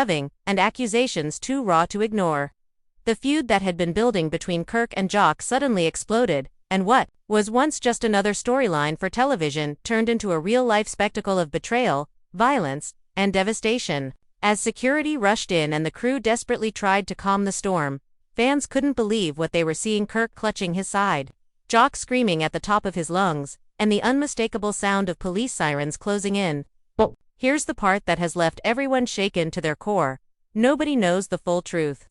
shoving, and accusations too raw to ignore. The feud that had been building between Kirk and Jock suddenly exploded, and what was once just another storyline for television turned into a real-life spectacle of betrayal, violence, and devastation. As security rushed in and the crew desperately tried to calm the storm, fans couldn't believe what they were seeing: Kirk clutching his side, Jock screaming at the top of his lungs, and the unmistakable sound of police sirens closing in. But here's the part that has left everyone shaken to their core. Nobody knows the full truth.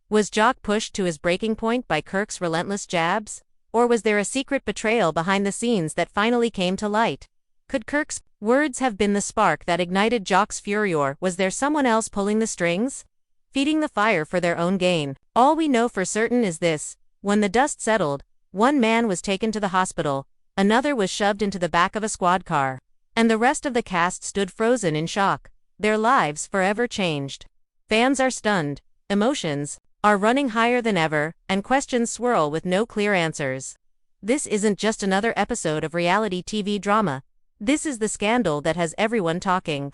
Was Jock pushed to his breaking point by Kirk's relentless jabs? Or was there a secret betrayal behind the scenes that finally came to light? Could Kirk's words have been the spark that ignited Jock's fury, or was there someone else pulling the strings, feeding the fire for their own gain? All we know for certain is this: when the dust settled, one man was taken to the hospital, another was shoved into the back of a squad car, and the rest of the cast stood frozen in shock, their lives forever changed. Fans are stunned, emotions are running higher than ever, and questions swirl with no clear answers. This isn't just another episode of reality TV drama. This is the scandal that has everyone talking.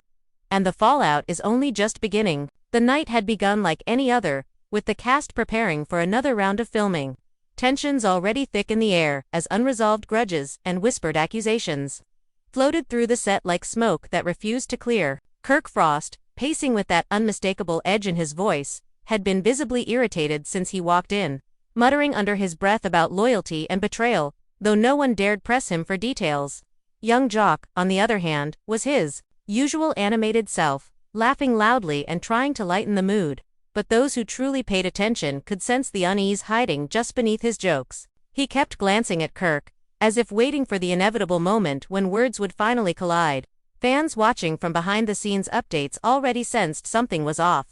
And the fallout is only just beginning. The night had begun like any other, with the cast preparing for another round of filming. Tensions already thick in the air, as unresolved grudges and whispered accusations floated through the set like smoke that refused to clear. Kirk Frost, pacing with that unmistakable edge in his voice, had been visibly irritated since he walked in, muttering under his breath about loyalty and betrayal, though no one dared press him for details. Young Jock, on the other hand, was his usual animated self, laughing loudly and trying to lighten the mood, but those who truly paid attention could sense the unease hiding just beneath his jokes. He kept glancing at Kirk, as if waiting for the inevitable moment when words would finally collide. Fans watching from behind-the-scenes updates already sensed something was off,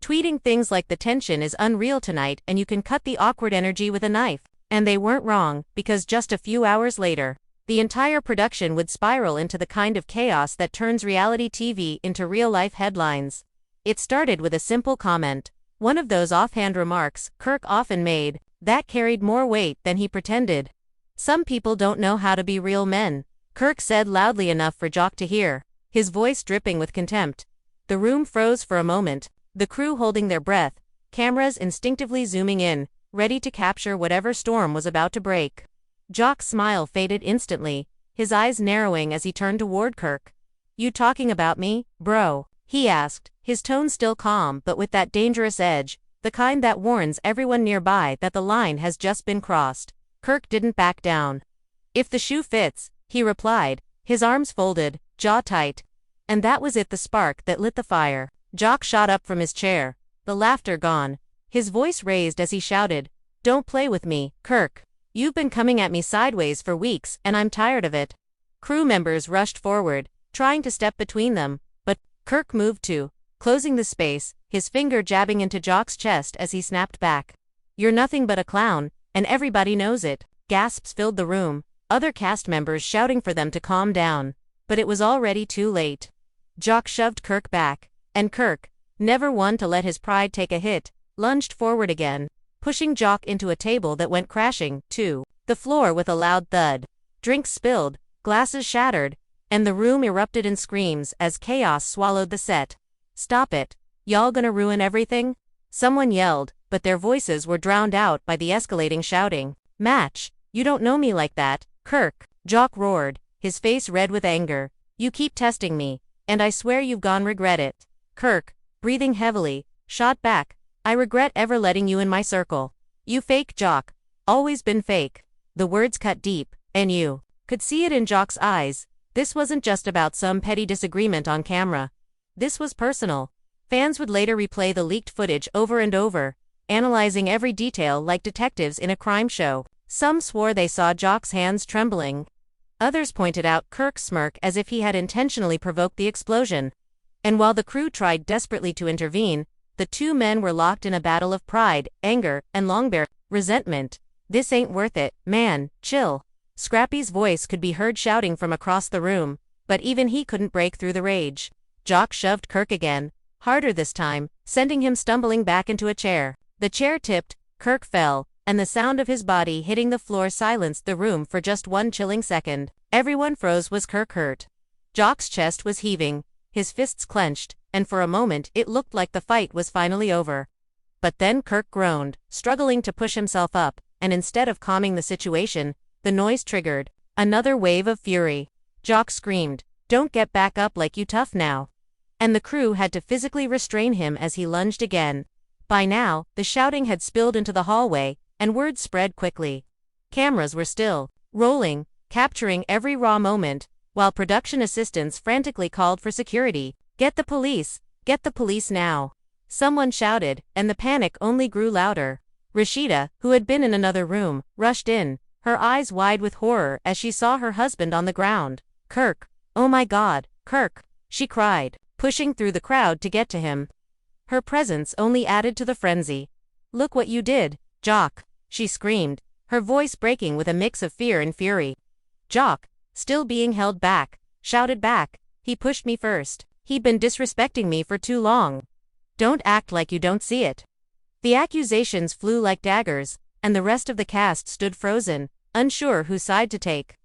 tweeting things like "the tension is unreal tonight and you can cut the awkward energy with a knife." And they weren't wrong, because just a few hours later, the entire production would spiral into the kind of chaos that turns reality TV into real-life headlines. It started with a simple comment, one of those offhand remarks Kirk often made, that carried more weight than he pretended. "Some people don't know how to be real men," Kirk said loudly enough for Jock to hear, his voice dripping with contempt. The room froze for a moment, the crew holding their breath, cameras instinctively zooming in, ready to capture whatever storm was about to break. Jock's smile faded instantly, his eyes narrowing as he turned toward Kirk. "You talking about me, bro?" he asked, his tone still calm but with that dangerous edge, the kind that warns everyone nearby that the line has just been crossed. Kirk didn't back down. "If the shoe fits," he replied, his arms folded, jaw tight. And that was it, the spark that lit the fire. Jock shot up from his chair, the laughter gone, his voice raised as he shouted, "Don't play with me, Kirk. You've been coming at me sideways for weeks, and I'm tired of it." Crew members rushed forward, trying to step between them, but Kirk moved too, closing the space, his finger jabbing into Jock's chest as he snapped back. "You're nothing but a clown, and everybody knows it." Gasps filled the room, other cast members shouting for them to calm down, but it was already too late. Jock shoved Kirk back, and Kirk, never one to let his pride take a hit, lunged forward again, pushing Jock into a table that went crashing to the floor with a loud thud. Drinks spilled, glasses shattered, and the room erupted in screams as chaos swallowed the set. "Stop it. Y'all gonna ruin everything?" someone yelled, but their voices were drowned out by the escalating shouting. "Match, you don't know me like that, Kirk," Jock roared, his face red with anger. "You keep testing me, and I swear you've gone regret it." Kirk, breathing heavily, shot back, "I regret ever letting you in my circle. You fake Jock. Always been fake." The words cut deep, and you could see it in Jock's eyes. This wasn't just about some petty disagreement on camera. This was personal. Fans would later replay the leaked footage over and over, analyzing every detail like detectives in a crime show. Some swore they saw Jock's hands trembling. Others pointed out Kirk's smirk as if he had intentionally provoked the explosion. And while the crew tried desperately to intervene, the two men were locked in a battle of pride, anger, and long-bear resentment. "This ain't worth it, man, chill." Scrappy's voice could be heard shouting from across the room, but even he couldn't break through the rage. Jock shoved Kirk again, harder this time, sending him stumbling back into a chair. The chair tipped, Kirk fell, and the sound of his body hitting the floor silenced the room for just one chilling second. Everyone froze. Was Kirk hurt? Jock's chest was heaving, his fists clenched, and for a moment it looked like the fight was finally over. But then Kirk groaned, struggling to push himself up, and instead of calming the situation, the noise triggered another wave of fury. Jock screamed, "Don't get back up like you tough now." And the crew had to physically restrain him as he lunged again. By now, the shouting had spilled into the hallway, and word spread quickly. Cameras were still rolling, capturing every raw moment, while production assistants frantically called for security. "Get the police! Get the police now!" Someone shouted, and the panic only grew louder. Rashida, who had been in another room, rushed in, her eyes wide with horror as she saw her husband on the ground. "Kirk! Oh my God, Kirk!" she cried, pushing through the crowd to get to him. Her presence only added to the frenzy. "Look what you did, Jock!" she screamed, her voice breaking with a mix of fear and fury. Jock, still being held back, shouted back, "He pushed me first. He'd been disrespecting me for too long. Don't act like you don't see it." The accusations flew like daggers, and the rest of the cast stood frozen, unsure whose side to take.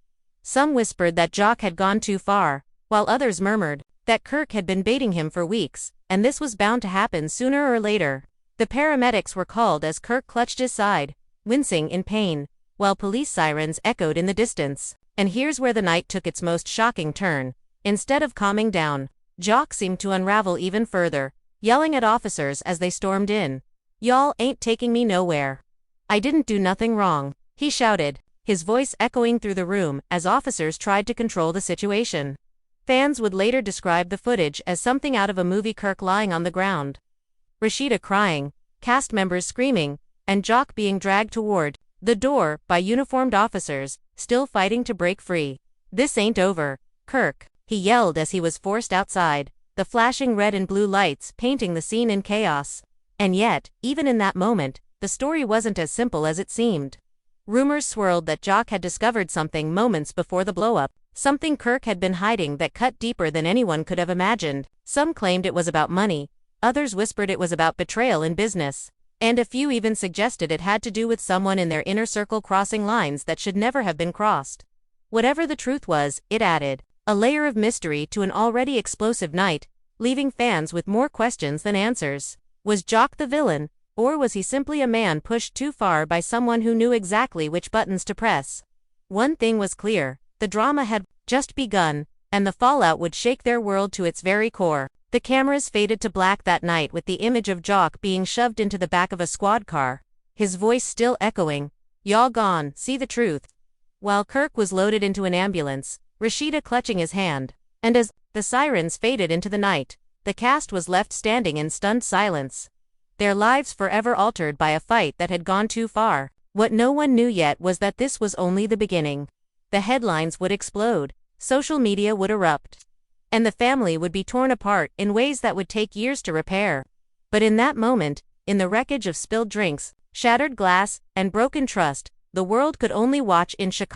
Some whispered that Jock had gone too far, while others murmured that Kirk had been baiting him for weeks, and this was bound to happen sooner or later. The paramedics were called as Kirk clutched his side, wincing in pain, while police sirens echoed in the distance. And here's where the night took its most shocking turn. Instead of calming down, Jock seemed to unravel even further, yelling at officers as they stormed in. "Y'all ain't taking me nowhere. I didn't do nothing wrong," he shouted, his voice echoing through the room as officers tried to control the situation. Fans would later describe the footage as something out of a movie. Kirk lying on the ground, Rashida crying, cast members screaming, and Jock being dragged toward the door by uniformed officers, still fighting to break free. "This ain't over, Kirk," he yelled as he was forced outside, the flashing red and blue lights painting the scene in chaos. And yet, even in that moment, the story wasn't as simple as it seemed. Rumors swirled that Jock had discovered something moments before the blow-up, something Kirk had been hiding that cut deeper than anyone could have imagined. Some claimed it was about money, others whispered it was about betrayal in business, and a few even suggested it had to do with someone in their inner circle crossing lines that should never have been crossed. Whatever the truth was, it added a layer of mystery to an already explosive night, leaving fans with more questions than answers. Was Jock the villain, or was he simply a man pushed too far by someone who knew exactly which buttons to press? One thing was clear, the drama had just begun, and the fallout would shake their world to its very core. The cameras faded to black that night with the image of Jock being shoved into the back of a squad car, his voice still echoing, "Y'all gone, see the truth," while Kirk was loaded into an ambulance, Rashida clutching his hand. And as the sirens faded into the night, the cast was left standing in stunned silence, their lives forever altered by a fight that had gone too far. What no one knew yet was that this was only the beginning. The headlines would explode, social media would erupt, and the family would be torn apart in ways that would take years to repair. But in that moment, in the wreckage of spilled drinks, shattered glass, and broken trust, the world could only watch in shock.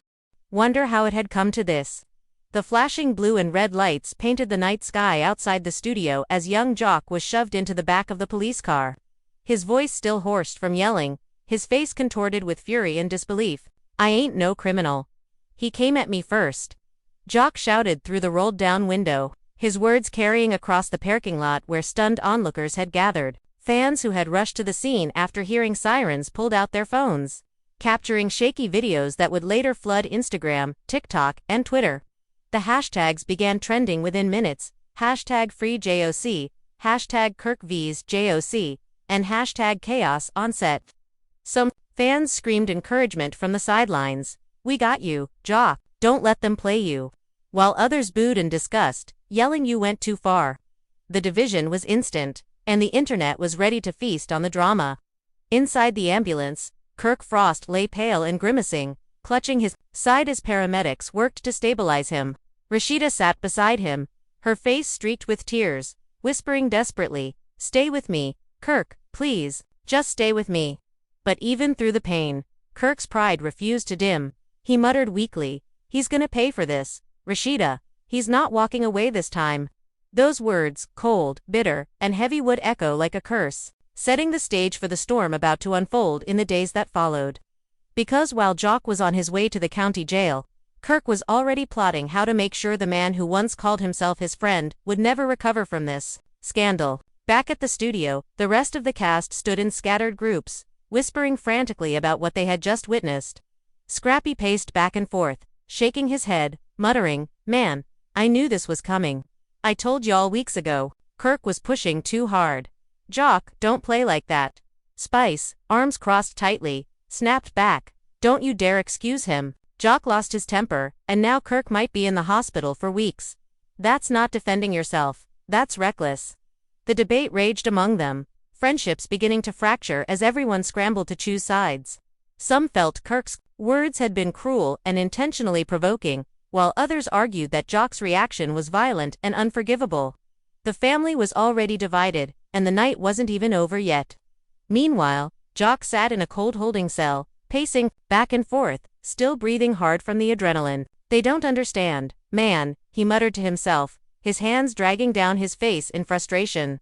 Wonder how it had come to this. The flashing blue and red lights painted the night sky outside the studio as young Jock was shoved into the back of the police car. His voice still hoarse from yelling, his face contorted with fury and disbelief. "I ain't no criminal. He came at me first," Jock shouted through the rolled-down window, his words carrying across the parking lot where stunned onlookers had gathered. Fans who had rushed to the scene after hearing sirens pulled out their phones, capturing shaky videos that would later flood Instagram, TikTok, and Twitter. The hashtags began trending within minutes, #FreeJOC, #KirkVsJOC, and #ChaosOnset. Some fans screamed encouragement from the sidelines, "We got you, Jock, don't let them play you," while others booed in disgust, yelling you went too far. The division was instant, and the internet was ready to feast on the drama. Inside the ambulance, Kirk Frost lay pale and grimacing, clutching his side as paramedics worked to stabilize him. Rashida sat beside him, her face streaked with tears, whispering desperately, "Stay with me, Kirk, please, just stay with me." But even through the pain, Kirk's pride refused to dim. He muttered weakly, "He's gonna pay for this, Rashida. He's not walking away this time." Those words, cold, bitter, and heavy, would echo like a curse, setting the stage for the storm about to unfold in the days that followed. Because while Jock was on his way to the county jail, Kirk was already plotting how to make sure the man who once called himself his friend would never recover from this. Scandal. Back at the studio, the rest of the cast stood in scattered groups, whispering frantically about what they had just witnessed. Scrappy paced back and forth, shaking his head, muttering, "Man, I knew this was coming. I told y'all weeks ago. Kirk was pushing too hard. Jock, don't play like that." Spice, arms crossed tightly, snapped back, "Don't you dare excuse him. Jock lost his temper, and now Kirk might be in the hospital for weeks. That's not defending yourself, that's reckless." The debate raged among them, friendships beginning to fracture as everyone scrambled to choose sides. Some felt Kirk's words had been cruel and intentionally provoking, while others argued that Jock's reaction was violent and unforgivable. The family was already divided, and the night wasn't even over yet. Meanwhile, Jock sat in a cold holding cell, pacing back and forth, still breathing hard from the adrenaline. "They don't understand, man," he muttered to himself, his hands dragging down his face in frustration.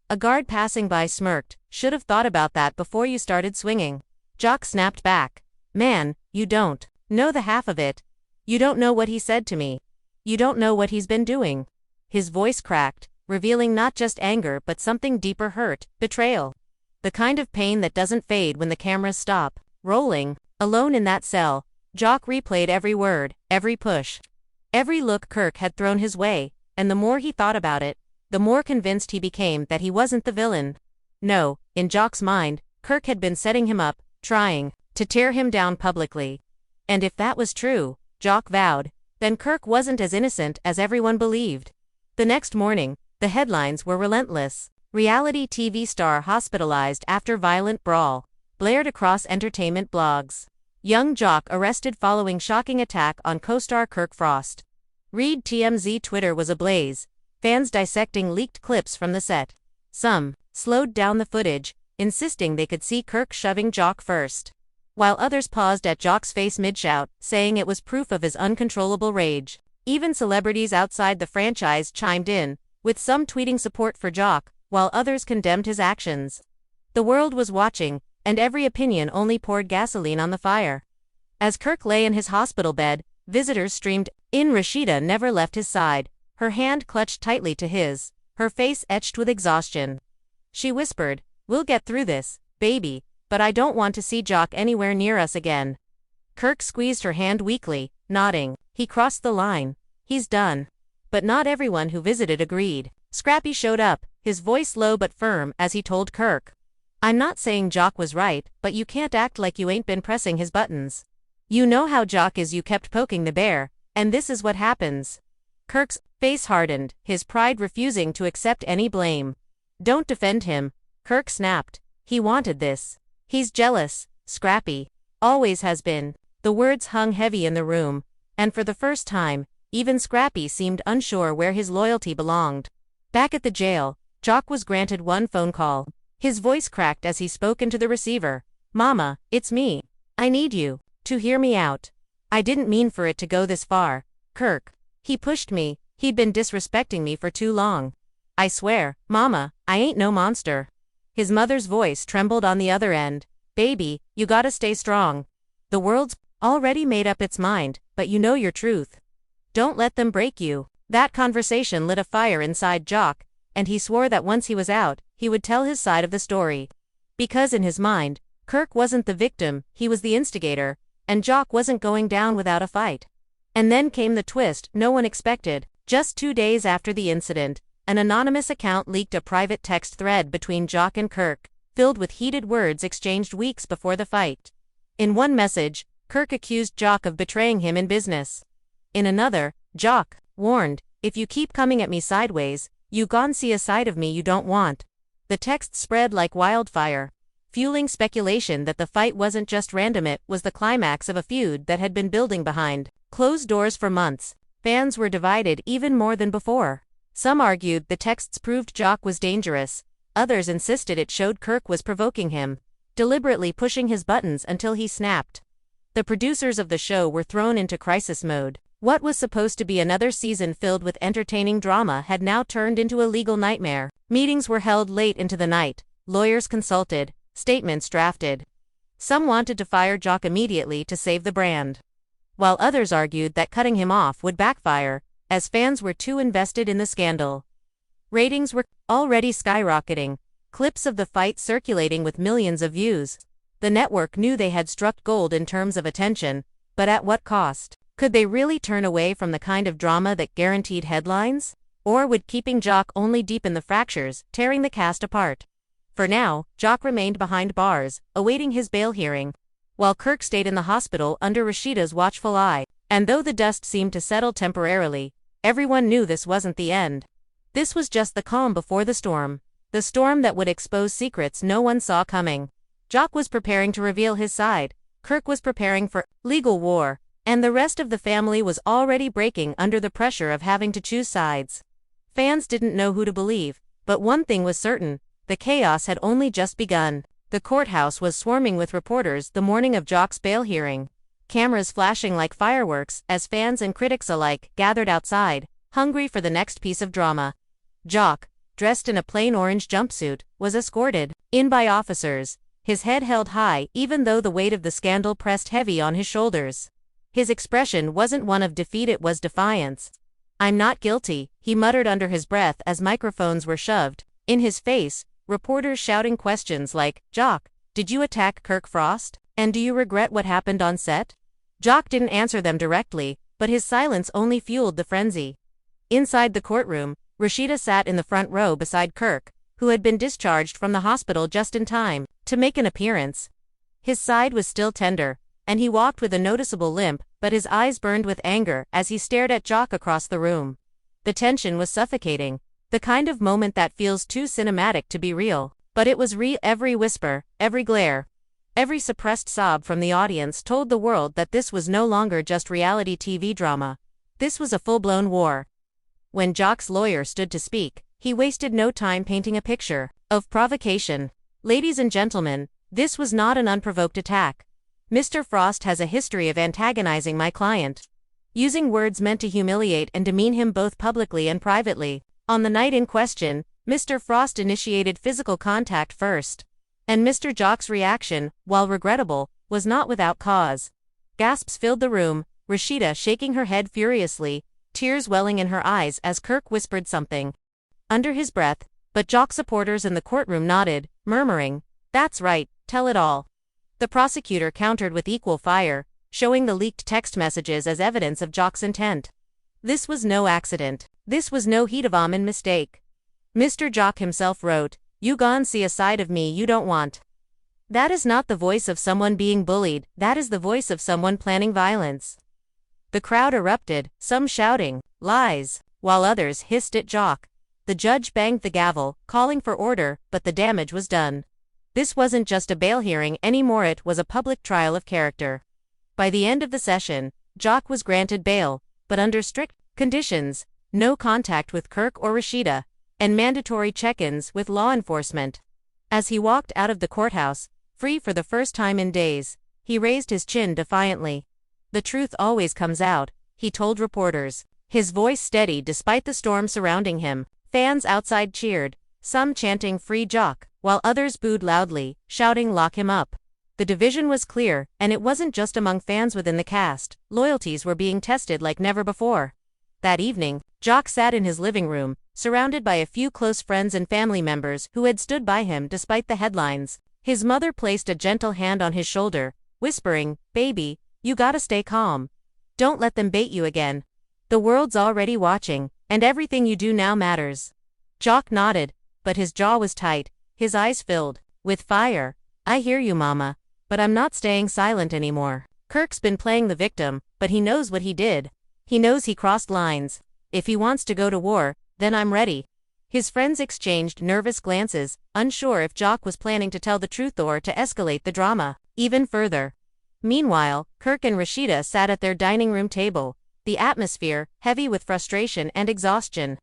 A guard passing by smirked, "Should have thought about that before you started swinging." Jock snapped back, "Man, you don't know the half of it. You don't know what he said to me. You don't know what he's been doing." His voice cracked, revealing not just anger but something deeper: hurt, betrayal. The kind of pain that doesn't fade when the cameras stop rolling. Alone in that cell, Jock replayed every word, every push, every look Kirk had thrown his way, and the more he thought about it, the more convinced he became that he wasn't the villain. No, in Jock's mind, Kirk had been setting him up, trying to tear him down publicly. And if that was true, Jock vowed, then Kirk wasn't as innocent as everyone believed. The next morning, the headlines were relentless. "Reality TV star hospitalized after violent brawl," blared across entertainment blogs. "Young Jock arrested following shocking attack on co-star Kirk Frost." Read TMZ. Twitter was ablaze, fans dissecting leaked clips from the set. Some slowed down the footage, insisting they could see Kirk shoving Jock first, while others paused at Jock's face mid-shout, saying it was proof of his uncontrollable rage. Even celebrities outside the franchise chimed in, with some tweeting support for Jock, while others condemned his actions. The world was watching, and every opinion only poured gasoline on the fire. As Kirk lay in his hospital bed, visitors streamed in. Rashida never left his side, her hand clutched tightly to his, her face etched with exhaustion. She whispered, "We'll get through this, baby, but I don't want to see Jock anywhere near us again." Kirk squeezed her hand weakly, nodding. He crossed the line. He's done. But not everyone who visited agreed. Scrappy showed up, his voice low but firm as he told Kirk, "I'm not saying Jock was right, but you can't act like you ain't been pressing his buttons. You know how Jock is. You kept poking the bear, and this is what happens." Kirk's face hardened, his pride refusing to accept any blame. "Don't defend him," Kirk snapped. "He wanted this. He's jealous, Scrappy. Always has been." The words hung heavy in the room, and for the first time, even Scrappy seemed unsure where his loyalty belonged. Back at the jail, Jock was granted one phone call. His voice cracked as he spoke into the receiver. "Mama, it's me. I need you to hear me out. I didn't mean for it to go this far, Kirk. He pushed me, he'd been disrespecting me for too long. I swear, Mama, I ain't no monster." His mother's voice trembled on the other end. "Baby, you gotta stay strong. The world's already made up its mind, but you know your truth. Don't let them break you." That conversation lit a fire inside Jock, and he swore that once he was out, he would tell his side of the story. Because in his mind, Kirk wasn't the victim, he was the instigator, and Jock wasn't going down without a fight. And then came the twist no one expected. Just 2 days after the incident, an anonymous account leaked a private text thread between Jock and Kirk, filled with heated words exchanged weeks before the fight. In one message, Kirk accused Jock of betraying him in business. In another, Jock warned, "If you keep coming at me sideways, you gon' see a side of me you don't want." The text spread like wildfire, fueling speculation that the fight wasn't just random, it was the climax of a feud that had been building behind closed doors for months. Fans were divided even more than before. Some argued the texts proved Jock was dangerous, others insisted it showed Kirk was provoking him, deliberately pushing his buttons until he snapped. The producers of the show were thrown into crisis mode. What was supposed to be another season filled with entertaining drama had now turned into a legal nightmare. Meetings were held late into the night, lawyers consulted, statements drafted. Some wanted to fire Jock immediately to save the brand, while others argued that cutting him off would backfire, as fans were too invested in the scandal. Ratings were already skyrocketing, clips of the fight circulating with millions of views. The network knew they had struck gold in terms of attention, but at what cost? Could they really turn away from the kind of drama that guaranteed headlines? Or would keeping Jock only deepen the fractures, tearing the cast apart? For now, Jock remained behind bars, awaiting his bail hearing, while Kirk stayed in the hospital under Rashida's watchful eye. And though the dust seemed to settle temporarily, everyone knew this wasn't the end. This was just the calm before the storm that would expose secrets no one saw coming. Jock was preparing to reveal his side, Kirk was preparing for legal war, and the rest of the family was already breaking under the pressure of having to choose sides. Fans didn't know who to believe, but one thing was certain: the chaos had only just begun. The courthouse was swarming with reporters the morning of Jock's bail hearing, cameras flashing like fireworks as fans and critics alike gathered outside, hungry for the next piece of drama. Jock, dressed in a plain orange jumpsuit, was escorted in by officers, his head held high even though the weight of the scandal pressed heavy on his shoulders. His expression wasn't one of defeat, it was defiance. "I'm not guilty," he muttered under his breath as microphones were shoved in his face, reporters shouting questions like, "Jock, did you attack Kirk Frost? And do you regret what happened on set?" Jock didn't answer them directly, but his silence only fueled the frenzy. Inside the courtroom, Rashida sat in the front row beside Kirk, who had been discharged from the hospital just in time to make an appearance. His side was still tender, and he walked with a noticeable limp, but his eyes burned with anger as he stared at Jock across the room. The tension was suffocating, the kind of moment that feels too cinematic to be real. But it was real. Every whisper, every glare, every suppressed sob from the audience told the world that this was no longer just reality TV drama. This was a full-blown war. When Jock's lawyer stood to speak, he wasted no time painting a picture of provocation. "Ladies and gentlemen, this was not an unprovoked attack. Mr. Frost has a history of antagonizing my client, using words meant to humiliate and demean him both publicly and privately. On the night in question, Mr. Frost initiated physical contact first, and Mr. Jock's reaction, while regrettable, was not without cause." Gasps filled the room, Rashida shaking her head furiously, tears welling in her eyes as Kirk whispered something under his breath, but Jock supporters in the courtroom nodded, murmuring, "That's right, tell it all." The prosecutor countered with equal fire, showing the leaked text messages as evidence of Jock's intent. This was no accident. This was no heat of almond mistake. Mr. Jock himself wrote, "You gon' see a side of me you don't want." That is not the voice of someone being bullied, that is the voice of someone planning violence. The crowd erupted, some shouting, "Lies," while others hissed at Jock. The judge banged the gavel, calling for order, but the damage was done. This wasn't just a bail hearing anymore, it was a public trial of character. By the end of the session, Jock was granted bail, but under strict conditions: no contact with Kirk or Rashida, and mandatory check-ins with law enforcement. As he walked out of the courthouse, free for the first time in days, he raised his chin defiantly. "The truth always comes out," he told reporters, his voice steady despite the storm surrounding him. Fans outside cheered, some chanting "Free Jock," while others booed loudly, shouting "Lock him up." The division was clear, and it wasn't just among fans within the cast. Loyalties were being tested like never before. That evening, Jock sat in his living room, surrounded by a few close friends and family members who had stood by him despite the headlines. His mother placed a gentle hand on his shoulder, whispering, "Baby, you gotta stay calm. Don't let them bait you again. The world's already watching, and everything you do now matters." Jock nodded, but his jaw was tight, his eyes filled with fire. "I hear you, Mama, but I'm not staying silent anymore." Kirk's been playing the victim, but he knows what he did. He knows he crossed lines. If he wants to go to war, then I'm ready. His friends exchanged nervous glances, unsure if Jock was planning to tell the truth or to escalate the drama even further. Meanwhile, Kirk and Rashida sat at their dining room table, the atmosphere heavy with frustration and exhaustion.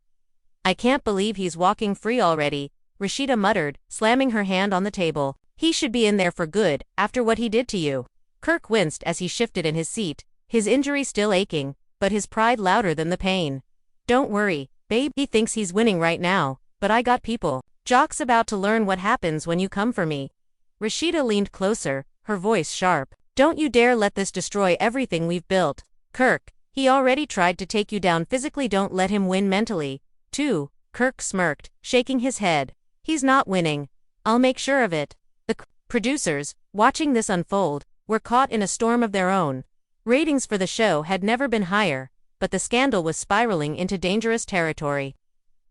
"I can't believe he's walking free already," Rashida muttered, slamming her hand on the table. "He should be in there for good, after what he did to you." Kirk winced as he shifted in his seat, his injury still aching, but his pride louder than the pain. "Don't worry, babe, he thinks he's winning right now, but I got people. Jock's about to learn what happens when you come for me." Rashida leaned closer, her voice sharp. "Don't you dare let this destroy everything we've built. Kirk, he already tried to take you down physically, don't let him win mentally, too." Kirk smirked, shaking his head. He's not winning. I'll make sure of it. The producers, watching this unfold, were caught in a storm of their own. Ratings for the show had never been higher, but the scandal was spiraling into dangerous territory.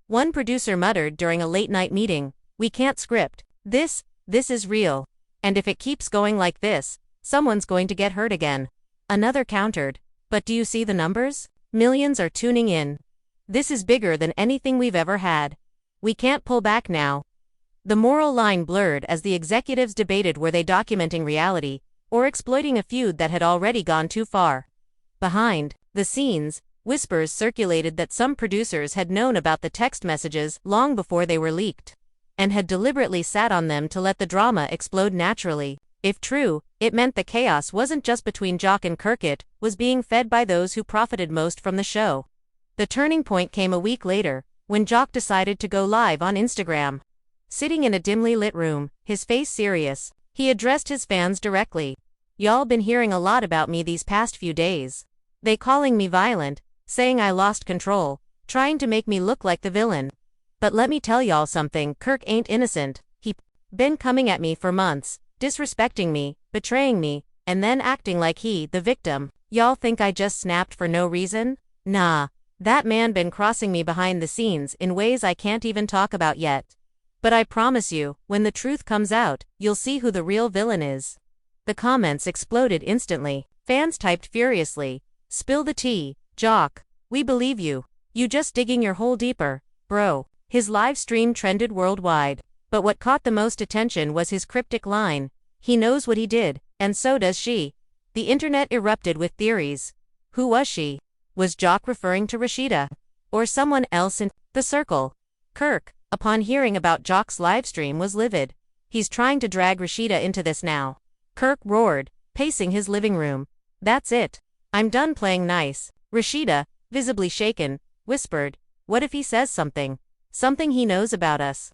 One producer muttered during a late-night meeting, "We can't script. This is real. And if it keeps going like this, someone's going to get hurt again." Another countered, "But do you see the numbers? Millions are tuning in. This is bigger than anything we've ever had. We can't pull back now." The moral line blurred as the executives debated, were they documenting reality or exploiting a feud that had already gone too far. Behind the scenes, whispers circulated that some producers had known about the text messages long before they were leaked, and had deliberately sat on them to let the drama explode naturally. If true, it meant the chaos wasn't just between Jock and Kirk, it was being fed by those who profited most from the show. The turning point came a week later, when Jock decided to go live on Instagram. Sitting in a dimly lit room, his face serious, he addressed his fans directly. "Y'all been hearing a lot about me these past few days. They calling me violent, saying I lost control, trying to make me look like the villain. But let me tell y'all something, Kirk ain't innocent. He been coming at me for months, disrespecting me, betraying me, and then acting like he the victim. Y'all think I just snapped for no reason? Nah, that man been crossing me behind the scenes in ways I can't even talk about yet. But I promise you, when the truth comes out, you'll see who the real villain is." The comments exploded instantly. Fans typed furiously, "Spill the tea, Jock. We believe you. You just digging your hole deeper, bro." His live stream trended worldwide. But what caught the most attention was his cryptic line, "He knows what he did, and so does she." The internet erupted with theories. Who was she? Was Jock referring to Rashida? Or someone else in the circle? Kirk, upon hearing about Jock's livestream, was livid. "He's trying to drag Rashida into this now." Kirk roared, pacing his living room. "That's it. I'm done playing nice." Rashida, visibly shaken, whispered, "What if he says something? Something he knows about us?"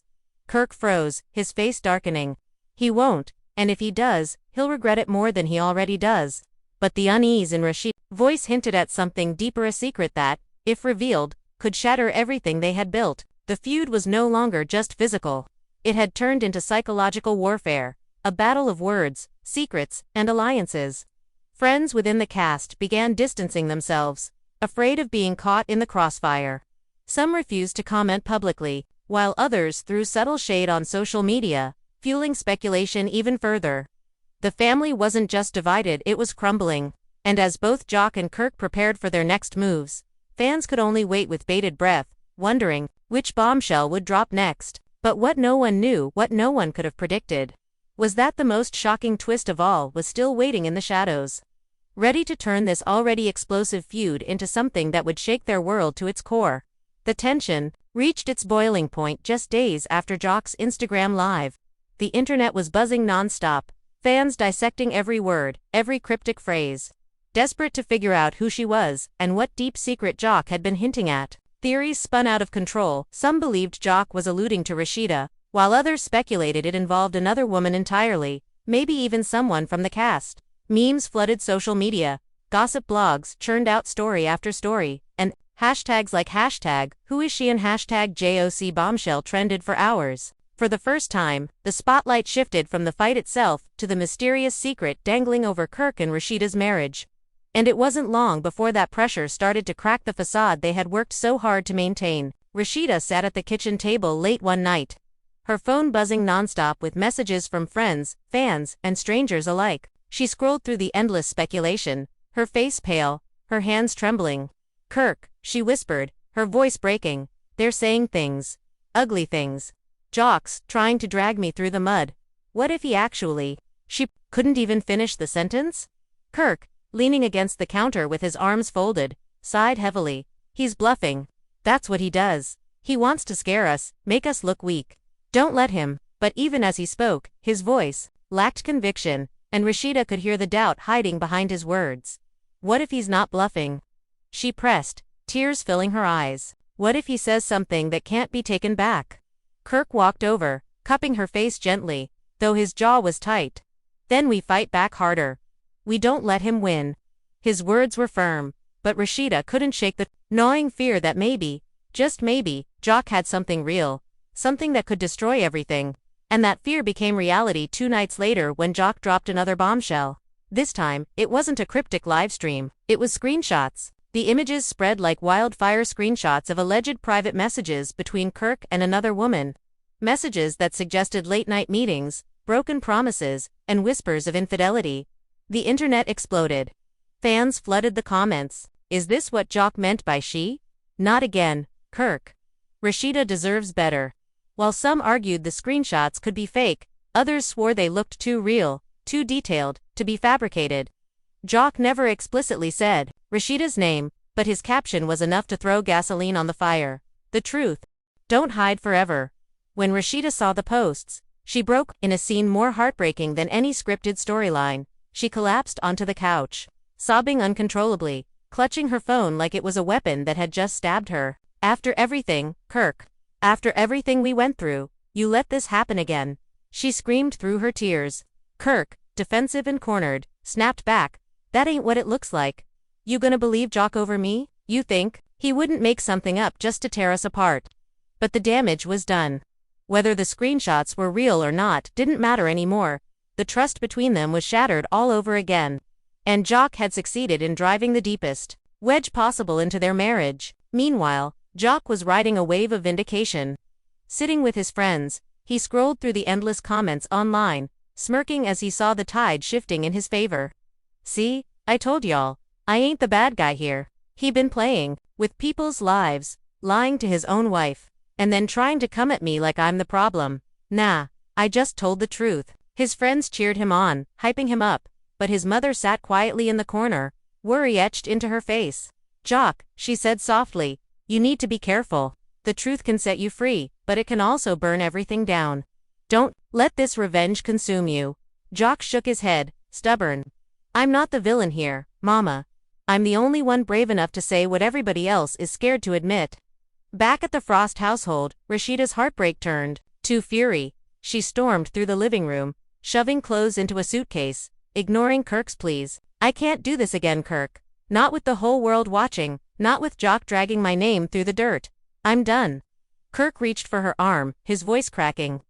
Kirk froze, his face darkening. "He won't, and if he does, he'll regret it more than he already does." But the unease in Rashida's voice hinted at something deeper, a secret that, if revealed, could shatter everything they had built. The feud was no longer just physical. It had turned into psychological warfare, a battle of words, secrets, and alliances. Friends within the cast began distancing themselves, afraid of being caught in the crossfire. Some refused to comment publicly, while others threw subtle shade on social media, fueling speculation even further. The family wasn't just divided, it was crumbling. And as both Jock and Kirk prepared for their next moves, fans could only wait with bated breath, wondering which bombshell would drop next. But what no one knew, what no one could have predicted, was that the most shocking twist of all was still waiting in the shadows, ready to turn this already explosive feud into something that would shake their world to its core. The tension reached its boiling point just days after Jock's Instagram live. The internet was buzzing nonstop, fans dissecting every word, every cryptic phrase, desperate to figure out who she was and what deep secret Jock had been hinting at. Theories spun out of control. Some believed Jock was alluding to Rashida, while others speculated it involved another woman entirely, maybe even someone from the cast. Memes flooded social media, gossip blogs churned out story after story, and hashtags like #WhoIsShe and #JOC bombshell trended for hours. For the first time, the spotlight shifted from the fight itself to the mysterious secret dangling over Kirk and Rashida's marriage. And it wasn't long before that pressure started to crack the facade they had worked so hard to maintain. Rashida sat at the kitchen table late one night, her phone buzzing nonstop with messages from friends, fans, and strangers alike. She scrolled through the endless speculation, her face pale, her hands trembling. "Kirk," she whispered, her voice breaking, "they're saying things. Ugly things. Jock's trying to drag me through the mud. What if he actually..." She couldn't even finish the sentence. Kirk, leaning against the counter with his arms folded, sighed heavily. "He's bluffing. That's what he does. He wants to scare us, make us look weak. Don't let him." But even as he spoke, his voice lacked conviction, and Rashida could hear the doubt hiding behind his words. "What if he's not bluffing?" She pressed, tears filling her eyes. "What if he says something that can't be taken back?" Kirk walked over, cupping her face gently, though his jaw was tight. "Then we fight back harder. We don't let him win." His words were firm, but Rashida couldn't shake the gnawing fear that maybe, just maybe, Jock had something real, something that could destroy everything. And that fear became reality 2 nights later when Jock dropped another bombshell. This time, it wasn't a cryptic livestream, it was screenshots. The images spread like wildfire, screenshots of alleged private messages between Kirk and another woman. Messages that suggested late-night meetings, broken promises, and whispers of infidelity. The internet exploded. Fans flooded the comments. Is this what Jock meant by she? Not again, Kirk. Rashida deserves better. While some argued the screenshots could be fake, others swore they looked too real, too detailed, to be fabricated. Jock never explicitly said Rashida's name, but his caption was enough to throw gasoline on the fire. The truth. Don't hide forever. When Rashida saw the posts, she broke in a scene more heartbreaking than any scripted storyline. She collapsed onto the couch, sobbing uncontrollably, clutching her phone like it was a weapon that had just stabbed her. After everything, Kirk. After everything we went through, you let this happen again. She screamed through her tears. Kirk, defensive and cornered, snapped back. That ain't what it looks like. You gonna believe Jock over me? You think he wouldn't make something up just to tear us apart? But the damage was done. Whether the screenshots were real or not didn't matter anymore. The trust between them was shattered all over again. And Jock had succeeded in driving the deepest wedge possible into their marriage. Meanwhile, Jock was riding a wave of vindication. Sitting with his friends, he scrolled through the endless comments online, smirking as he saw the tide shifting in his favor. See, I told y'all, I ain't the bad guy here. He been playing with people's lives, lying to his own wife, and then trying to come at me like I'm the problem. Nah, I just told the truth. His friends cheered him on, hyping him up, but his mother sat quietly in the corner, worry etched into her face. Jock, she said softly, you need to be careful. The truth can set you free, but it can also burn everything down. Don't let this revenge consume you. Jock shook his head, stubborn. I'm not the villain here, Mama. I'm the only one brave enough to say what everybody else is scared to admit. Back at the Frost household, Rashida's heartbreak turned to fury. She stormed through the living room, shoving clothes into a suitcase, ignoring Kirk's pleas. I can't do this again, Kirk. Not with the whole world watching, not with Jock dragging my name through the dirt. I'm done. Kirk reached for her arm, his voice cracking.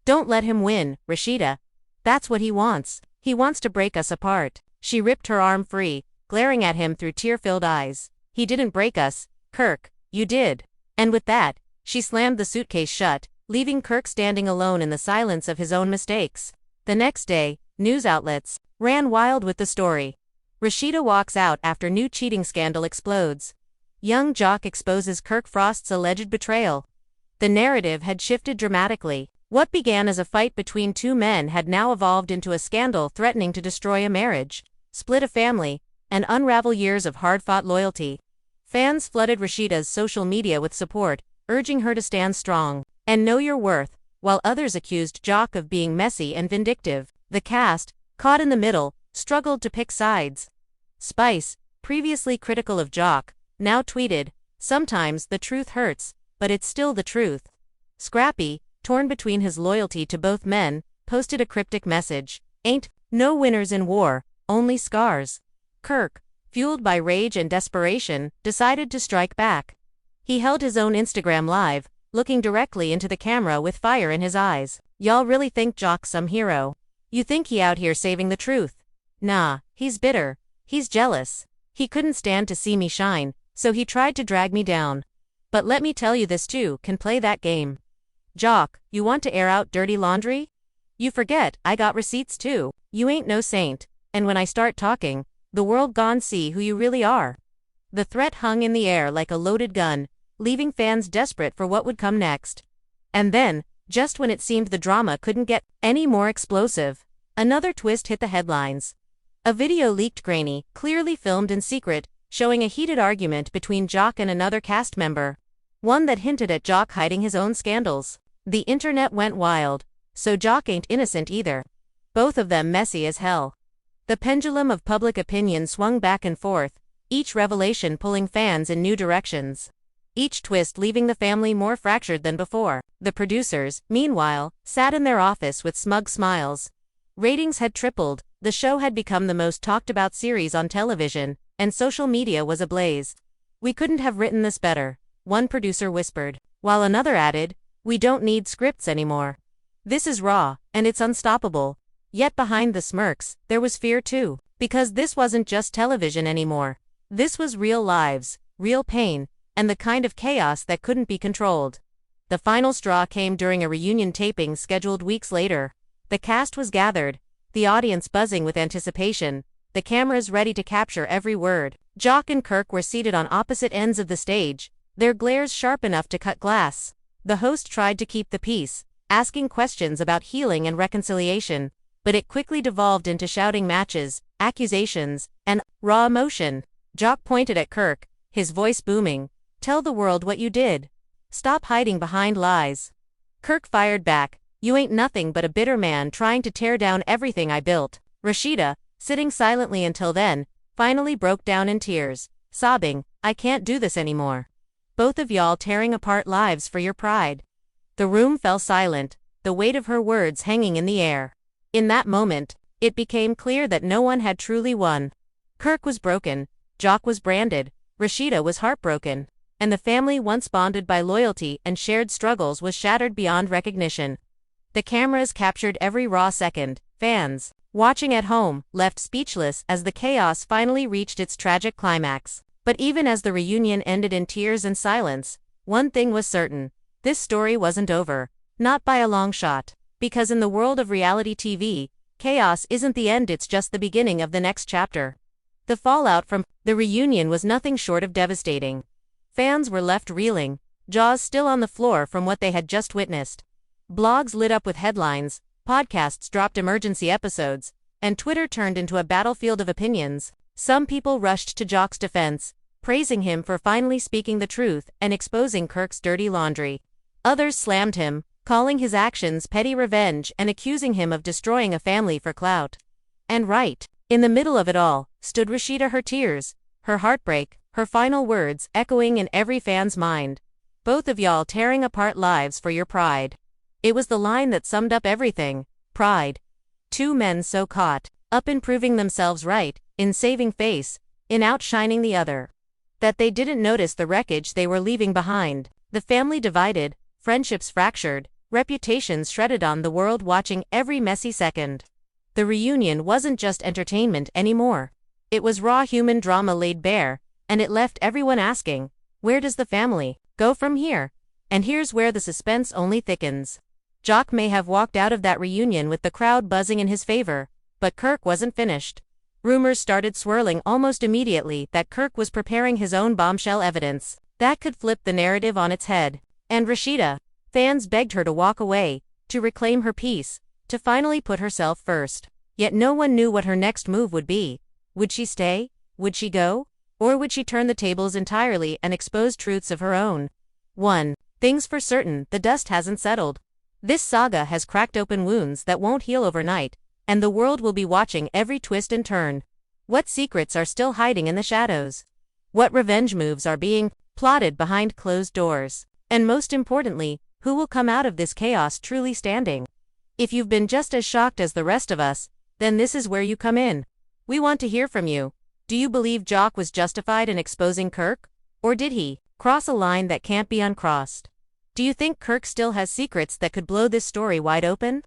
Don't let him win, Rashida. That's what he wants. He wants to break us apart. She ripped her arm free, glaring at him through tear-filled eyes. He didn't break us, Kirk. You did. And with that, she slammed the suitcase shut, leaving Kirk standing alone in the silence of his own mistakes. The next day, news outlets ran wild with the story. Rashida walks out after new cheating scandal explodes. Young Jock exposes Kirk Frost's alleged betrayal. The narrative had shifted dramatically. What began as a fight between two men had now evolved into a scandal threatening to destroy a marriage, split a family, and unravel years of hard-fought loyalty. Fans flooded Rashida's social media with support, urging her to stand strong and know your worth, while others accused Jock of being messy and vindictive. The cast, caught in the middle, struggled to pick sides. Spice, previously critical of Jock, now tweeted, "Sometimes the truth hurts, but it's still the truth." Scrappy, torn between his loyalty to both men, posted a cryptic message. Ain't no winners in war, only scars. Kirk, fueled by rage and desperation, decided to strike back. He held his own Instagram live, looking directly into the camera with fire in his eyes. Y'all really think Jock's some hero? You think he out here saving the truth? Nah, he's bitter. He's jealous. He couldn't stand to see me shine, so he tried to drag me down. But let me tell you, this too can play that game. Jock, you want to air out dirty laundry? You forget, I got receipts too. You ain't no saint, and when I start talking, the world gon' see who you really are. The threat hung in the air like a loaded gun, leaving fans desperate for what would come next. And then, just when it seemed the drama couldn't get any more explosive, another twist hit the headlines. A video leaked, grainy, clearly filmed in secret, showing a heated argument between Jock and another cast member. One that hinted at Jock hiding his own scandals. The internet went wild, so Jock ain't innocent either. Both of them messy as hell. The pendulum of public opinion swung back and forth, each revelation pulling fans in new directions. Each twist leaving the family more fractured than before. The producers, meanwhile, sat in their office with smug smiles. Ratings had tripled, the show had become the most talked about series on television, and social media was ablaze. We couldn't have written this better, one producer whispered. while another added, "We don't need scripts anymore. This is raw, and it's unstoppable." Yet behind the smirks, there was fear too, because this wasn't just television anymore. This was real lives, real pain, and the kind of chaos that couldn't be controlled. The final straw came during a reunion taping scheduled weeks later. The cast was gathered, the audience buzzing with anticipation, the cameras ready to capture every word. Jock and Kirk were seated on opposite ends of the stage, their glares sharp enough to cut glass. The host tried to keep the peace, asking questions about healing and reconciliation, but it quickly devolved into shouting matches, accusations, and raw emotion. Jock pointed at Kirk, his voice booming, "Tell the world what you did. Stop hiding behind lies." Kirk fired back, "You ain't nothing but a bitter man trying to tear down everything I built." Rashida, sitting silently until then, finally broke down in tears, sobbing, "I can't do this anymore. Both of y'all tearing apart lives for your pride." The room fell silent, the weight of her words hanging in the air. In that moment, it became clear that no one had truly won. Kirk was broken, Jock was branded, Rashida was heartbroken, and the family once bonded by loyalty and shared struggles was shattered beyond recognition. The cameras captured every raw second, fans, watching at home, left speechless as the chaos finally reached its tragic climax. But even as the reunion ended in tears and silence, one thing was certain: this story wasn't over, not by a long shot. Because in the world of reality TV, chaos isn't the end, it's just the beginning of the next chapter. The fallout from the reunion was nothing short of devastating. Fans were left reeling, jaws still on the floor from what they had just witnessed. Blogs lit up with headlines, podcasts dropped emergency episodes, and Twitter turned into a battlefield of opinions. Some people rushed to Jock's defense, praising him for finally speaking the truth and exposing Kirk's dirty laundry. Others slammed him, calling his actions petty revenge and accusing him of destroying a family for clout. And right in the middle of it all stood Rashida, her tears, her heartbreak, her final words echoing in every fan's mind. "Both of y'all tearing apart lives for your pride." It was the line that summed up everything. Pride. Two men so caught up in proving themselves right, in saving face, in outshining the other, that they didn't notice the wreckage they were leaving behind. The family divided, friendships fractured, reputations shredded, on the world watching every messy second. The reunion wasn't just entertainment anymore. It was raw human drama laid bare, and it left everyone asking, where does the family go from here? And here's where the suspense only thickens. Jock may have walked out of that reunion with the crowd buzzing in his favor, but Kirk wasn't finished. Rumors started swirling almost immediately that Kirk was preparing his own bombshell evidence that could flip the narrative on its head. And Rashida, fans begged her to walk away, to reclaim her peace, to finally put herself first. Yet no one knew what her next move would be. Would she stay? Would she go? Or would she turn the tables entirely and expose truths of her own? One thing's for certain: the dust hasn't settled. This saga has cracked open wounds that won't heal overnight, and the world will be watching every twist and turn. What secrets are still hiding in the shadows? What revenge moves are being plotted behind closed doors? And most importantly, who will come out of this chaos truly standing? If you've been just as shocked as the rest of us, then this is where you come in. We want to hear from you. Do you believe Jock was justified in exposing Kirk? Or did he cross a line that can't be uncrossed? Do you think Kirk still has secrets that could blow this story wide open?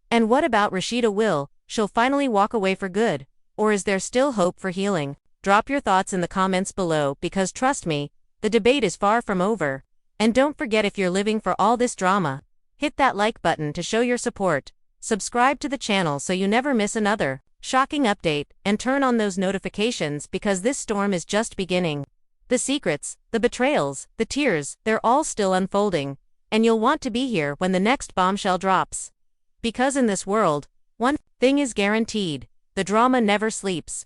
And what about Rashida? Will she'll finally walk away for good? Or is there still hope for healing? Drop your thoughts in the comments below, because trust me, the debate is far from over. And don't forget, if you're living for all this drama, hit that like button to show your support. Subscribe to the channel so you never miss another shocking update, and turn on those notifications, because this storm is just beginning. The secrets, the betrayals, the tears, they're all still unfolding, and you'll want to be here when the next bombshell drops. Because in this world, one thing is guaranteed: the drama never sleeps.